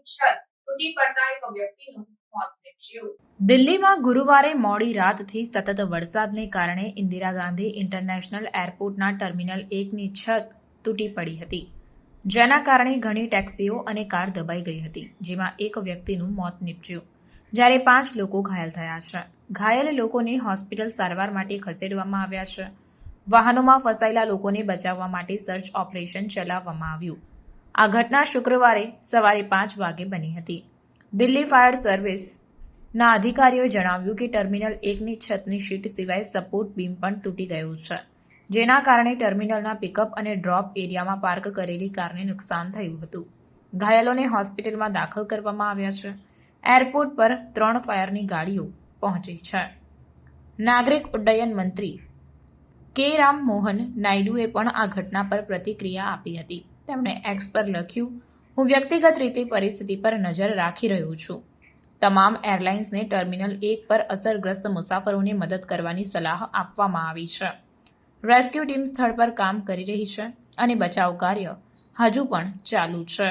છત તૂટી પડતા એક વ્યક્તિનું મોત નીપજ્યું. દિલ્હીમાં ગુરુવારે મોડી રાતથી સતત વરસાદને કારણે ઇન્દિરા ગાંધી ઇન્ટરનેશનલ એરપોર્ટના ટર્મિનલ 1ની છત તૂટી પડી હતી, જેના કારણે ઘણી ટેક્સીઓ અને કાર દબાઈ ગઈ હતી, જેમાં એક વ્યક્તિનું મોત નીપજ્યું, જ્યારે 5 લોકો ઘાયલ થયા છે. ઘાયલ લોકોને હોસ્પિટલ સારવાર માટે ખસેડવામાં આવ્યા છે. વાહનોમાં ફસાયેલા લોકોને બચાવવા માટે સર્ચ ઓપરેશન ચલાવવામાં આવ્યું. આ ઘટના શુક્રવારે સવારે 5 વાગે બની હતી. દિલ્હી ફાયર સર્વિસના અધિકારીઓએ જણાવ્યું કે ટર્મિનલ 1ની છતની શીટ સિવાય સપોર્ટ બીમ પણ તૂટી ગયું છે, જેના કારણે ટર્મિનલના પિકઅપ અને ડ્રોપ એરિયામાં પાર્ક કરેલી કારને નુકસાન થયું હતું. ઘાયલોને હોસ્પિટલમાં દાખલ કરવામાં આવ્યા છે. એરપોર્ટ પર 3 ફાયરની ગાડીઓ પહોંચી છે. નાગરિક ઉડ્ડયન મંત્રી કે રામ મોહન નાયડુએ પણ આ ઘટના પર પ્રતિક્રિયા આપી હતી. તેમણે એક્સ પર લખ્યું, હું વ્યક્તિગત રીતે પરિસ્થિતિ પર નજર રાખી રહ્યો છું. તમામ એરલાઇન્સને ટર્મિનલ 1 પર અસરગ્રસ્ત મુસાફરોને મદદ કરવાની સલાહ આપવામાં આવી છે. રેસ્ક્યુ ટીમ સ્થળ પર કામ કરી રહી છે અને બચાવ કાર્ય હજુ પણ ચાલુ છે.